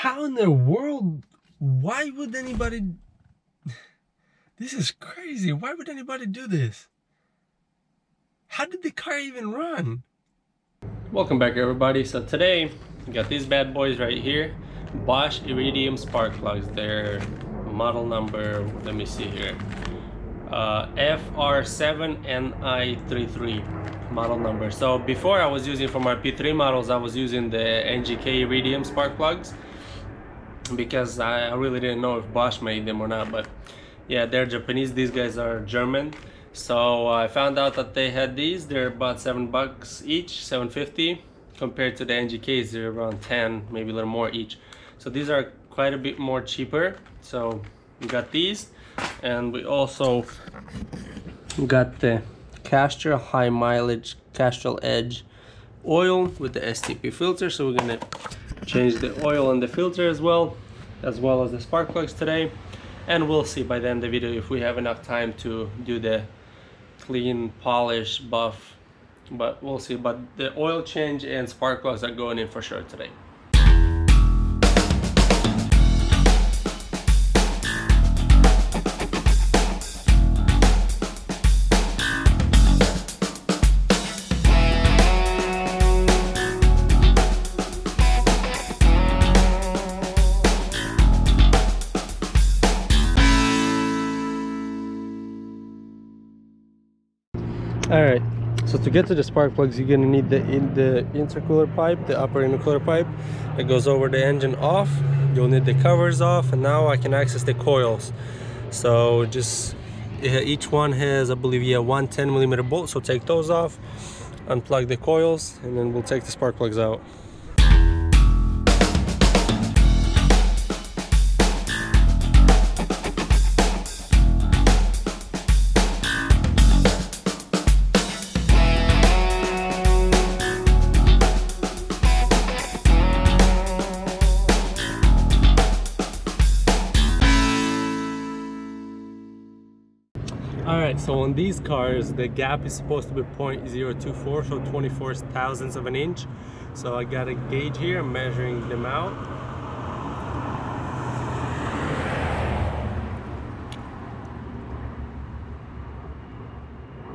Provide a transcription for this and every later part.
How in the world, why would anybody, this is crazy, why would anybody do this? How did the car even run? Welcome back everybody. So today we got these bad boys right here, Bosch Iridium spark plugs. They're model number, let me see here, FR7NI33 model number. So before I was using, for my P3 models, I was using the NGK Iridium spark plugs because I really didn't know if Bosch made them or not, but yeah, they're Japanese. These guys are German. So I found out that they had these. They're about $7 each, $7.50, compared to the NGKs. They're around 10, maybe a little more each. So these are quite a bit more cheaper. So we got these, and we also got the Castrol high mileage Castrol Edge oil with the STP filter. So we're gonna change the oil and the filter as well as the spark plugs today, and we'll see by the end of the video if we have enough time to do the clean, polish, buff, but we'll see. But the oil change and spark plugs are going in for sure today. Alright, so to get to the spark plugs, you're gonna need the intercooler pipe, the upper intercooler pipe that goes over the engine off. You'll need the covers off, and now I can access the coils. So just each one has, I believe, yeah, one 10mm bolt. So take those off, unplug the coils, and then we'll take the spark plugs out. Alright, so on these cars, the gap is supposed to be 0.024, so 24 thousandths of an inch. So I got a gauge here, I'm measuring them out.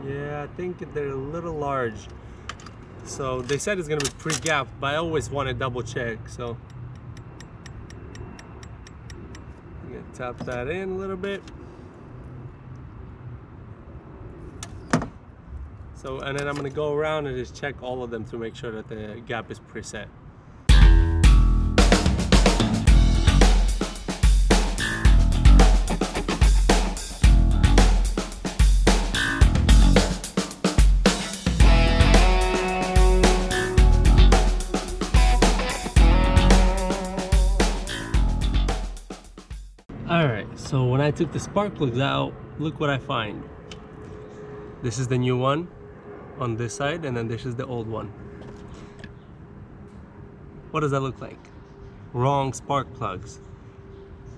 Yeah, I think they're a little large. So they said it's gonna be pre-gapped, but I always want to double check, so I'm gonna tap that in a little bit. So, and then I'm gonna go around and just check all of them to make sure that the gap is preset. Alright, so when I took the spark plugs out, look what I find. This is the new one on this side, and then this is the old one. What does that look like? Wrong spark plugs.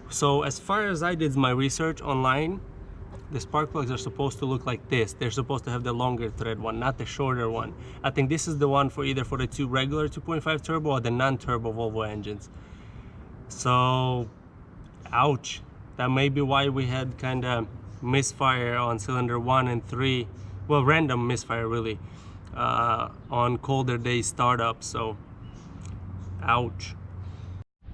So as far as I did my research online, the spark plugs are supposed to look like this. They're supposed to have the longer thread one, not the shorter one. I think this is the one for either for the two regular 2.5 turbo or the non-turbo Volvo engines. So ouch, that may be why we had kind of misfire on cylinder 1 and 3, well, random misfire really, on colder day startup. So ouch.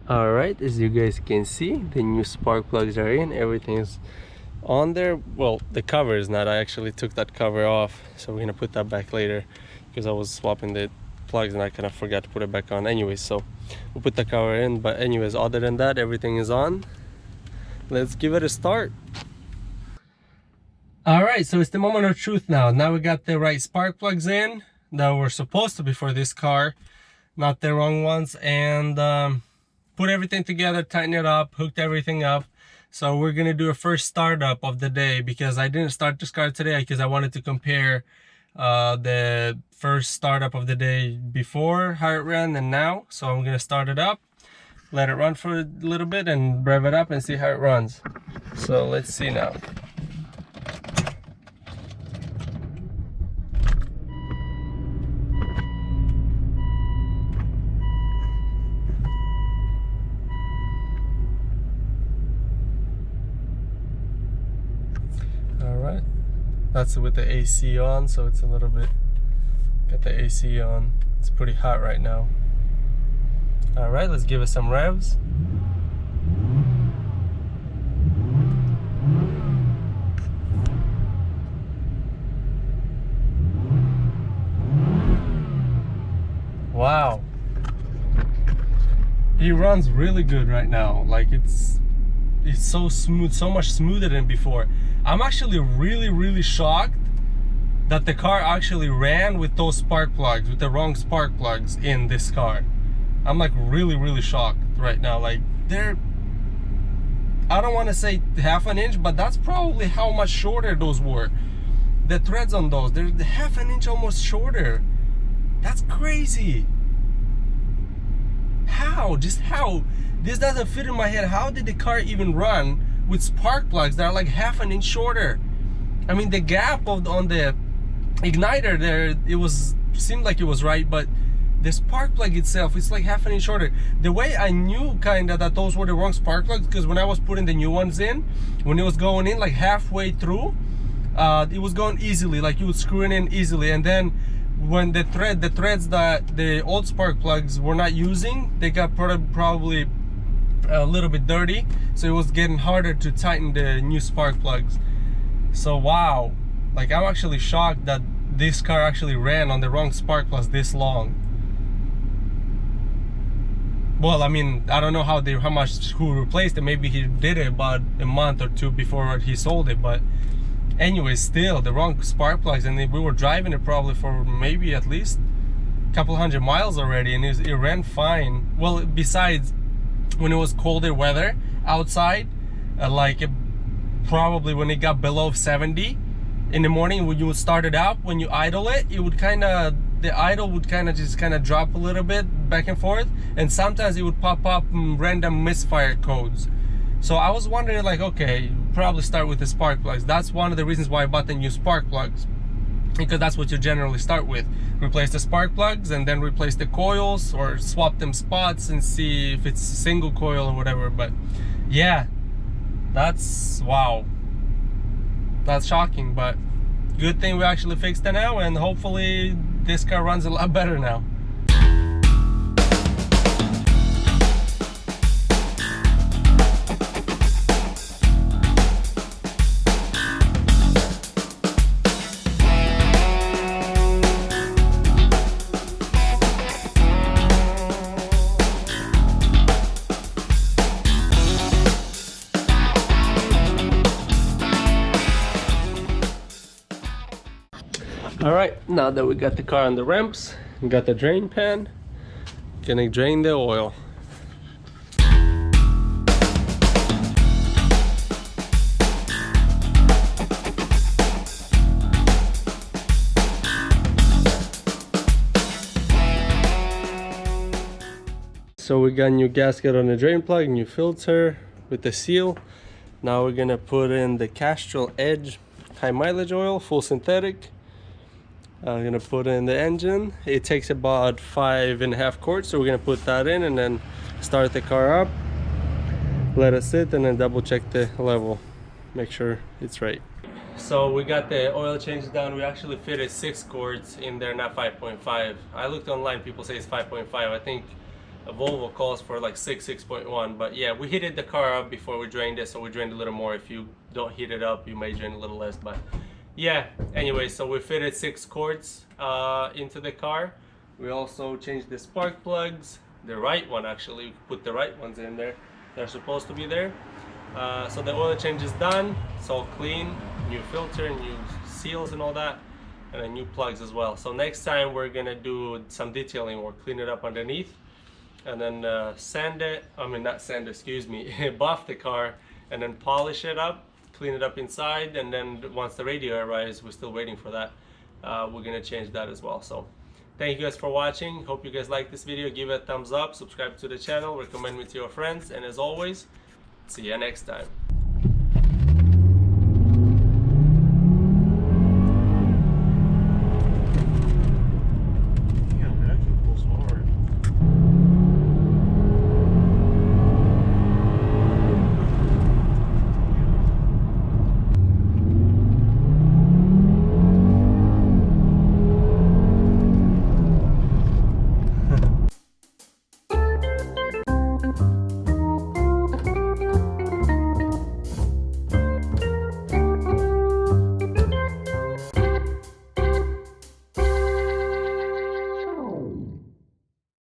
All right, as you guys can see, the new spark plugs are in, everything's on there. Well, the cover is not. I actually took that cover off, so we're gonna put that back later because I was swapping the plugs and I kind of forgot to put it back on anyways. So we'll put the cover in, but anyways, other than that, everything is on. Let's give it a start. All right, so it's the moment of truth now. Now we got the right spark plugs in that were supposed to be for this car, not the wrong ones, and put everything together, tighten it up, hooked everything up. So we're gonna do a first startup of the day, because I didn't start this car today because I wanted to compare the first startup of the day before, how it ran, and now. So I'm gonna start it up, let it run for a little bit, and rev it up and see how it runs. So let's see now. All right, that's with the AC on, so it's a little bit, got the AC on. It's pretty hot right now. All right, let's give it some revs. Wow, he runs really good right now. Like it's so smooth, so much smoother than before. I'm actually really shocked that the car actually ran with those spark plugs, with the wrong spark plugs in this car. I'm like really shocked right now. Like they're, I don't want to say half an inch, but that's probably how much shorter those were. The threads on those, they're half an inch almost shorter. That's crazy. How? Just how? This doesn't fit in my head. How did the car even run with spark plugs that are like half an inch shorter? I mean, the gap on the igniter there, seemed like it was right, but the spark plug itself, it's like half an inch shorter. The way I knew kind of that those were the wrong spark plugs, because when I was putting the new ones in, when it was going in like halfway through, it was going easily, like you would screw it in easily, and then when the threads that the old spark plugs were not using, they got probably a little bit dirty, so it was getting harder to tighten the new spark plugs. So wow, like I'm actually shocked that this car actually ran on the wrong spark plugs this long. Well, I mean, I don't know how much who replaced it. Maybe he did it about a month or two before he sold it, but anyway, still the wrong spark plugs, and we were driving it probably for maybe at least a couple hundred miles already, and it ran fine. Well, besides when it was colder weather outside, probably when it got below 70 in the morning, when you would start it up, when you idle it, it would the idle would just drop a little bit back and forth, and sometimes it would pop up random misfire codes. So I was wondering, like, okay, probably start with the spark plugs. That's one of the reasons why I bought the new spark plugs, because that's what you generally start with. Replace the spark plugs and then replace the coils, or swap them spots and see if it's a single coil or whatever. But yeah, that's, wow, that's shocking, but good thing we actually fixed it now, and hopefully this car runs a lot better now. All right, now that we got the car on the ramps, we got the drain pan, gonna drain the oil. So we got new gasket on the drain plug, new filter with the seal. Now we're gonna put in the Castrol Edge high mileage oil, full synthetic. I'm gonna put in the engine. It takes about 5.5 quarts, so we're gonna put that in and then start the car up, let it sit, and then double check the level, make sure it's right. So we got the oil change done. We actually fitted 6 quarts in there, not 5.5. I looked online, people say it's 5.5. I think a Volvo calls for like 6.1, but yeah, we heated the car up before we drained it, so we drained a little more. If you don't heat it up, you may drain a little less, but yeah, anyway, so we fitted 6 quarts into the car. We also changed the spark plugs, the right one actually, we put the right ones in there. They're supposed to be there. So the oil change is done, it's all clean, new filter, new seals and all that, and then new plugs as well. So next time we're gonna do some detailing work, clean it up underneath, and then sand it, I mean not sand, excuse me, buff the car, and then polish it up, clean it up inside, and then once the radio arrives, we're still waiting for that, we're gonna change that as well. So thank you guys for watching. Hope you guys like this video. Give it a thumbs up, subscribe to the channel, recommend it to your friends, and as always, see you next time.